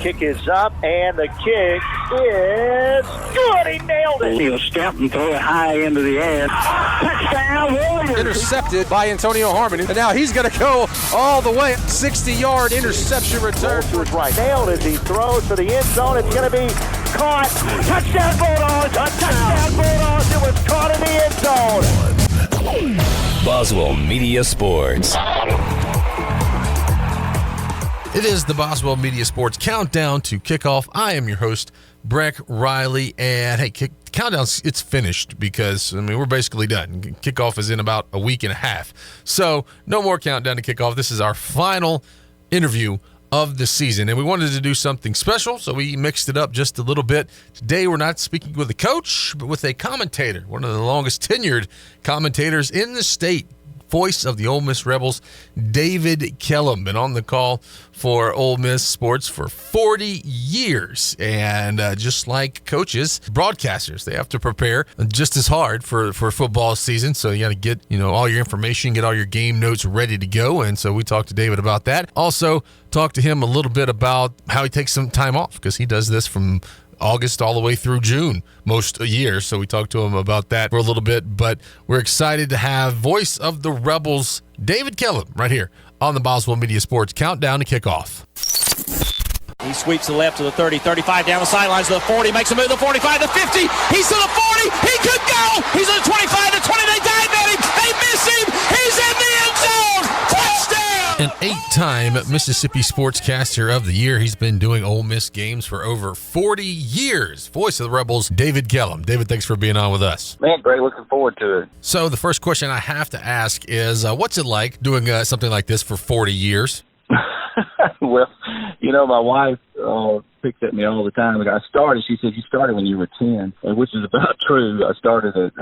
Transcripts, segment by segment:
kick is up, and the kick is good. He nailed it. He'll step and throw it high into the air. Touchdown, Warriors. Intercepted by Antonio Harmon. And now he's going to go all the way. 60-yard interception return. To his right. Nailed as he throws to the end zone. It's going to be caught. Touchdown, Bulldogs. A touchdown, Bulldogs. It was caught in the end zone. Boswell Media Sports. It is the Boswell Media Sports Countdown to Kickoff. I am your host, Breck Riley. And hey, countdown, it's finished because, we're basically done. Kickoff is in about a week and a half. So no more countdown to kickoff. This is our final interview of the season. And we wanted to do something special, so we mixed it up just a little bit. Today, we're not speaking with a coach, but with a commentator, one of the longest tenured commentators in the state. Voice of the Ole Miss Rebels, David Kellum, been on the call for Ole Miss sports for 40 years. And just like coaches, broadcasters, they have to prepare just as hard for football season. So you got to get, all your information, get all your game notes ready to go. And so we talked to David about that. Also talked to him a little bit about how he takes some time off, because he does this from August all the way through June most years. So we talked to him about that for a little bit, but we're excited to have voice of the Rebels, David Kellum, right here on the Boswell Media Sports Countdown to Kickoff. He sweeps to the left to the 30, 35, down the sidelines to the 40, makes a move to the 45, to the 50, he's to the 40, he could go, he's at the 25, to 20, they dive at him, they miss him, he's in the end zone, touchdown! An 8-time Mississippi Sportscaster of the Year. He's been doing Ole Miss games for over 40 years. Voice of the Rebels, David Kellum. David, thanks for being on with us. Man, great. Looking forward to it. So the first question I have to ask is, what's it like doing something like this for 40 years? Well, my wife picks at me all the time. She said, you started when you were 10, which is about true. I started at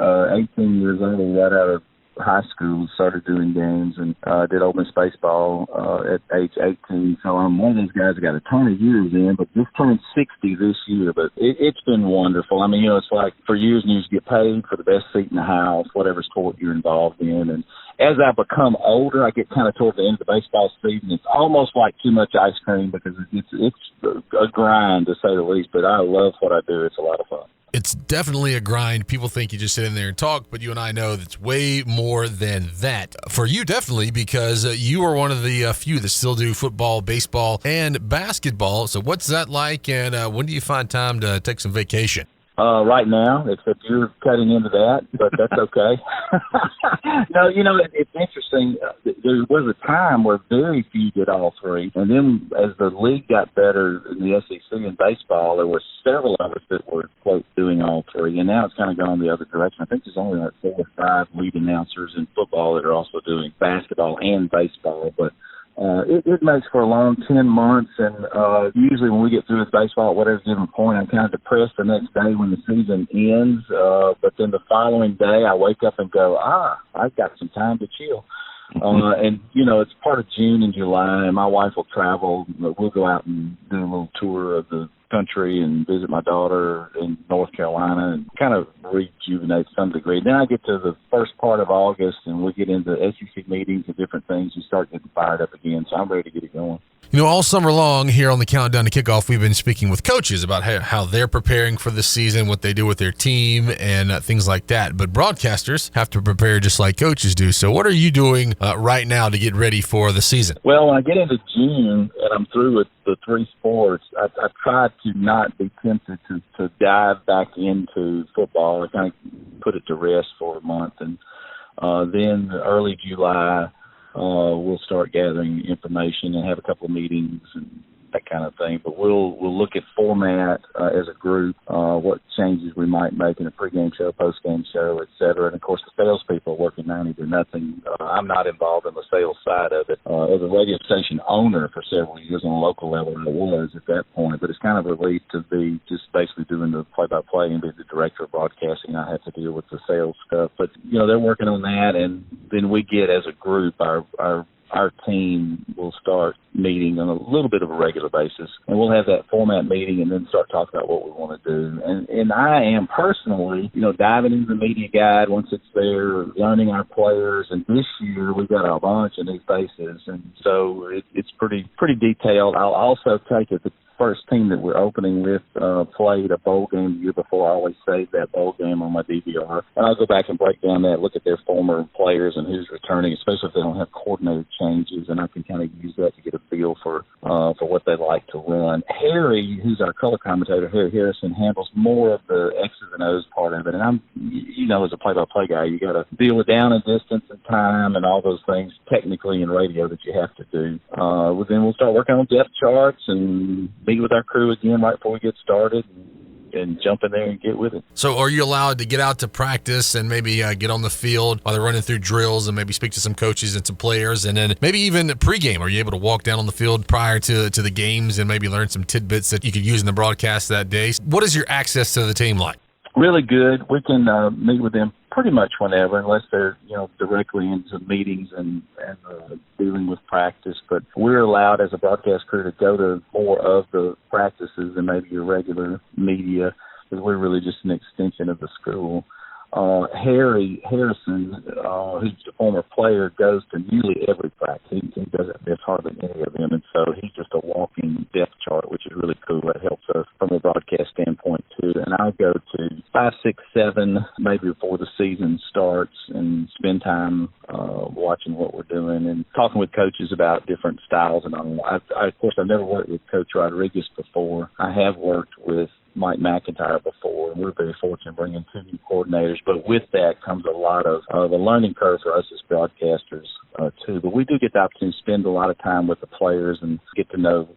18 years old, right out of high school, started doing games, and did Ole Miss baseball at age 18. So I'm one of those guys that got a ton of years in, but just turned 60 this year. But it's been wonderful. It's like for years and years you get paid for the best seat in the house, whatever sport you're involved in. And as I become older, I get kind of toward the end of the baseball season. It's almost like too much ice cream because it's a grind, to say the least. But I love what I do. It's a lot of fun. It's definitely a grind. People think you just sit in there and talk, but you and I know that's way more than that. For you, definitely, because you are one of the few that still do football, baseball, and basketball. So what's that like, and when do you find time to take some vacation? Right now, except you're cutting into that, but that's okay. No, it's interesting. There was a time where very few did all three, and then as the league got better in the SEC in baseball, there were several of us that were, quote, doing all three, and now it's kind of gone the other direction. I think there's only like 4 or 5 lead announcers in football that are also doing basketball and baseball, but it makes for a long 10 months, and usually when we get through with baseball at whatever given point, I'm kind of depressed the next day when the season ends, but then the following day I wake up and go, I've got some time to chill. And, it's part of June and July, and my wife will travel. We'll go out and do a little tour of the country and visit my daughter in North Carolina and kind of rejuvenate to some degree. Then I get to the first part of August, and we get into SEC meetings and different things. You start getting fired up again, so I'm ready to get it going. All summer long here on the Countdown to Kickoff, we've been speaking with coaches about how they're preparing for the season, what they do with their team, and things like that. But broadcasters have to prepare just like coaches do. So what are you doing right now to get ready for the season? Well, when I get into June and I'm through with the 3 sports, I try to not be tempted to dive back into football. I kind of put it to rest for a month. And then early July, we'll start gathering information and have a couple of meetings and that kind of thing. But we'll look at format as a group, what changes we might make in a pregame show, postgame show, et cetera. And, of course, the salespeople are working 90 to nothing. I'm not involved in the sales side of it. As a radio station owner for several years on a local level, I was at that point. But it's kind of a relief to be just basically doing the play-by-play and be the director of broadcasting. I have to deal with the sales stuff. But, they're working on that. And then we get, as a group, our our team will start meeting on a little bit of a regular basis, and we'll have that format meeting and then start talking about what we want to do. And I am personally, diving into the media guide once it's there, learning our players. And this year we've got a bunch of new faces, and so it's pretty detailed. I'll also take it. The first team that we're opening with played a bowl game the year before. I always save that bowl game on my DVR. And I'll go back and break down that, look at their former players and who's returning, especially if they don't have coordinator changes, and I can kind of use that to get a feel for what they like to run. Harry, who's our color commentator, Harry Harrison, handles more of the X's and O's part of it. And I'm, as a play-by-play guy, you got to deal with down and distance and time and all those things technically in radio that you have to do. Then we'll start working on depth charts and meet with our crew again right before we get started and jump in there and get with it. So are you allowed to get out to practice and maybe get on the field while they're running through drills and maybe speak to some coaches and some players, and then maybe even pregame? Are you able to walk down on the field prior to the games and maybe learn some tidbits that you could use in the broadcast that day? What is your access to the team like? Really good. We can meet with them pretty much whenever, unless they're directly into meetings and dealing with practice. But we're allowed as a broadcast crew to go to more of the practices than maybe your regular media, because we're really just an extension of the school. Harry Harrison, who's a former player, goes to nearly every practice. He doesn't miss hardly any of them, and so he's just a walking depth chart, which is really cool. That helps us from a broadcast standpoint too. And I'll go to 5, 6, 7, maybe before the season starts, and spend time watching what we're doing and talking with coaches about different styles. And of course, I've never worked with Coach Rodriguez before. I have worked with Mike McIntyre before, and we're very fortunate bringing 2 new coordinators. But with that comes a lot of the learning curve for us as broadcasters too. But we do get the opportunity to spend a lot of time with the players and get to know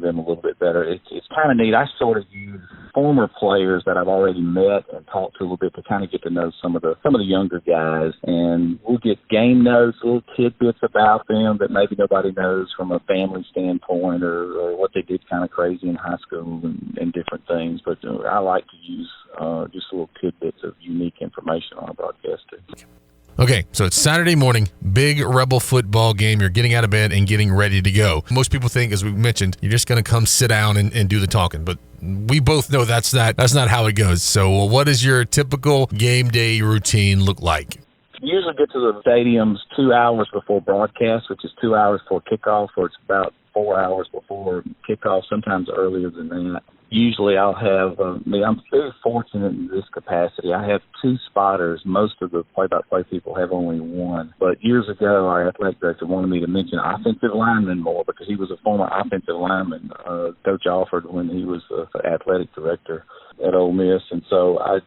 them a little bit better. It's kind of neat. I sort of use former players that I've already met and talked to a little bit to kind of get to know some of the younger guys, and we'll get game notes, little tidbits about them that maybe nobody knows from a family standpoint, or what they did kind of crazy in high school and different things. But I like to use just little tidbits of unique information on a broadcast too. Okay, so it's Saturday morning, big Rebel football game. You're getting out of bed and getting ready to go. Most people think, as we mentioned, you're just going to come sit down and do the talking, but we both know that's not how it goes. So what does your typical game day routine look like? Usually get to the stadiums 2 hours before broadcast, which is 2 hours before kickoff, or it's about 4 hours before kickoff, sometimes earlier than that. Usually I'll have, I'm very fortunate in this capacity. I have 2 spotters. Most of the play-by-play people have only 1. But years ago, our athletic director wanted me to mention offensive linemen more, because he was a former offensive lineman, Coach Alford, when he was the athletic director at Ole Miss. And so I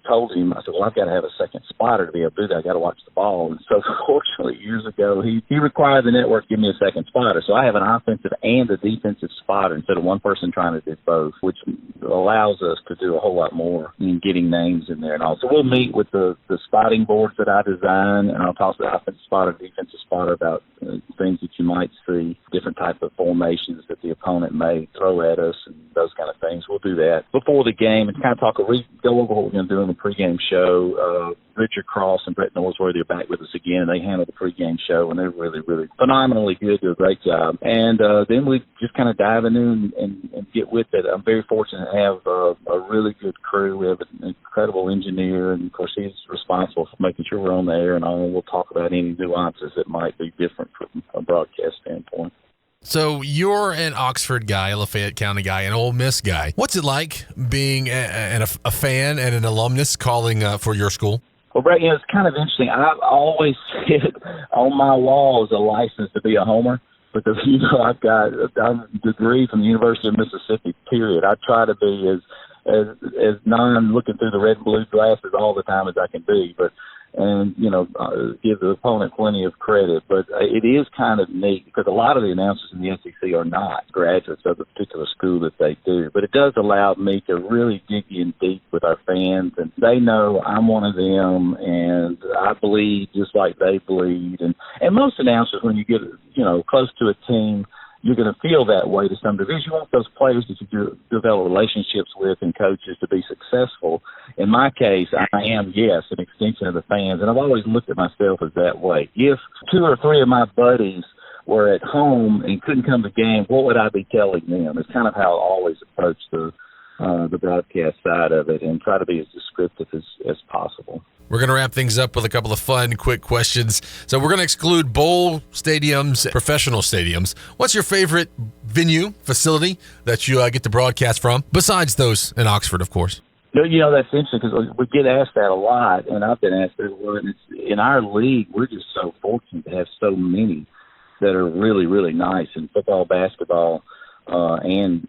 told him, I said, well, I've got to have a second spotter to be able to do that. I got to watch the ball. And so fortunately, years ago, he required the network to give me a second spotter. So I have an offensive and a defensive spotter instead of one person trying to do both, which allows us to do a whole lot more in getting names in there and all. So we'll meet with the spotting boards that I design, and I'll talk to the offensive spotter, defensive spotter about things that you might see, different type of formations that the opponent may throw at us, and those kind of things. We'll do that before the game and kind of go over what we're going to do in the pregame show. Richard Cross and Brett Norsworthy are back with us again, and they handle the pregame show, and they're really, really phenomenally good, do a great job. And then we just kind of dive in and get with it. I'm very fortunate to have a really good crew. We have an incredible engineer, and of course he's responsible for making sure we're on the air and all. We'll talk about any nuances that might be different from a broadcast standpoint. So you're an Oxford guy, a Lafayette County guy, an Ole Miss guy. What's it like being a fan and an alumnus calling for your school? Well, Breck, it's kind of interesting. I've always said on my wall is a license to be a homer, because I've got a degree from the University of Mississippi. Period. I try to be as non-looking through the red and blue glasses all the time as I can be, and give the opponent plenty of credit. But it is kind of neat, because a lot of the announcers in the SEC are not graduates of the particular school that they do. But it does allow me to really dig in deep with our fans, and they know I'm one of them, and I bleed just like they bleed. And most announcers, when you get close to a team, you're going to feel that way to some degree. You want those players that you develop relationships with and coaches to be successful. In my case, I am, yes, an extension of the fans, and I've always looked at myself as that way. If 2 or 3 of my buddies were at home and couldn't come to the game, what would I be telling them? It's kind of how I always approach the broadcast side of it, and try to be as descriptive as possible. We're going to wrap things up with a couple of fun, quick questions. So we're going to exclude bowl stadiums, professional stadiums. What's your favorite venue, facility that you get to broadcast from, besides those in Oxford, of course? You know, that's interesting because we get asked that a lot, and I've been asked that a lot. And in our league, we're just so fortunate to have so many that are really, really nice in football, basketball, and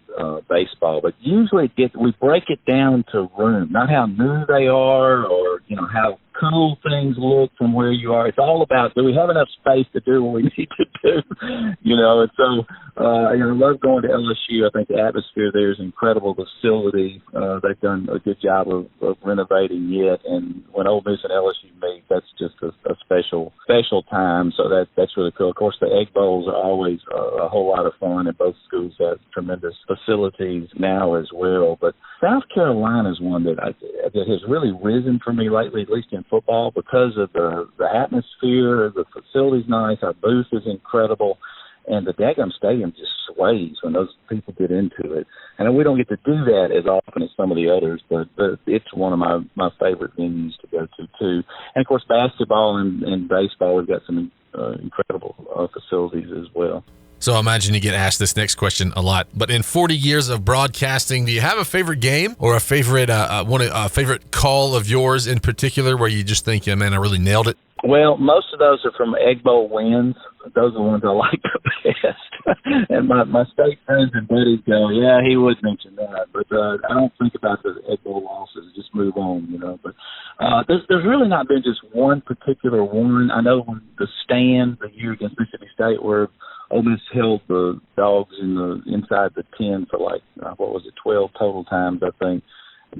baseball. But usually we break it down to room, not how new they are or, how cool things look from where you are. It's all about, do we have enough space to do what we need to do? And so I love going to LSU. I think the atmosphere there is incredible. The facility, they've done a good job of renovating it. And when Ole Miss and LSU meet, that's just a special time. So that's really cool. Of course, the Egg Bowls are always a whole lot of fun, and both schools have tremendous facilities now as well. But South Carolina is one that has really risen for me lately, at least in football, because of the atmosphere. The facility's nice, our booth is incredible, and the daggum stadium just sways when those people get into it. And we don't get to do that as often as some of the others, but it's one of my favorite venues to go to too. And of course, basketball and baseball, we've got some incredible facilities as well. So I imagine you get asked this next question a lot. But in 40 years of broadcasting, do you have a favorite game or a favorite favorite call of yours in particular where you just think, yeah, man, I really nailed it? Well, most of those are from Egg Bowl wins. Those are the ones I like the best. And my state friends and buddies go, yeah, he would mention that. But I don't think about the Egg Bowl losses. Just move on, But there's really not been just one particular one. I know when the stand the year against Mississippi State where Ole Miss held the Dogs inside the 10 for 12 total times, I think,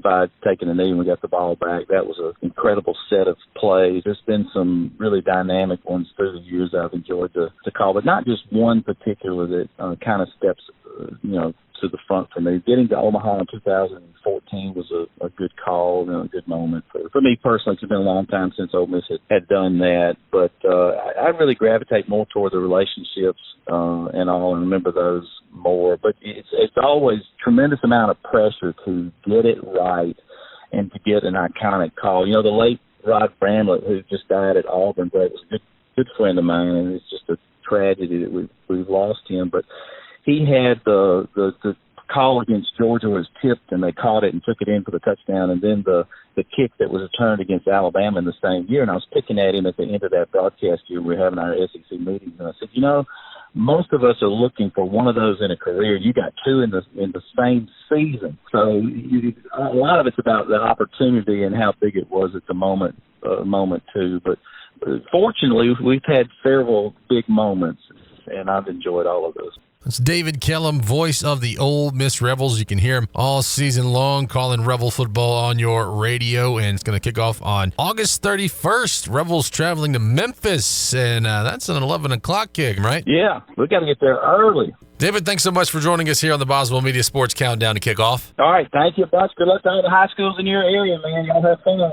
by taking a knee and we got the ball back. That was an incredible set of plays. There's been some really dynamic ones through the years I've enjoyed to call, but not just one particular that kind of steps, to the front for me. Getting to Omaha in 2014 was a good call and a good moment for me personally. It's been a long time since Ole Miss had done that, but I really gravitate more toward the relationships and all, and remember those more. But it's always tremendous amount of pressure to get it right and to get an iconic call. The late Rod Bramlett, who just died at Auburn, but was a good friend of mine, and it's just a tragedy that we've lost him. But he had the call against Georgia was tipped, and they caught it and took it in for the touchdown, and then the kick that was returned against Alabama in the same year. And I was picking at him at the end of that broadcast year. We were having our SEC meetings, and I said, most of us are looking for one of those in a career. You got two in the same season. So a lot of it's about the opportunity and how big it was at the moment too. But fortunately, we've had several big moments, and I've enjoyed all of those. It's David Kellum, voice of the Ole Miss Rebels. You can hear him all season long calling Rebel football on your radio, and it's going to kick off on August 31st. Rebels traveling to Memphis, and that's an 11 o'clock kick, right? Yeah, we got to get there early. David, thanks so much for joining us here on the Boswell Media Sports Countdown to Kickoff. All right, thank you a bunch. Good luck to all the high schools in your area, man. Y'all have fun.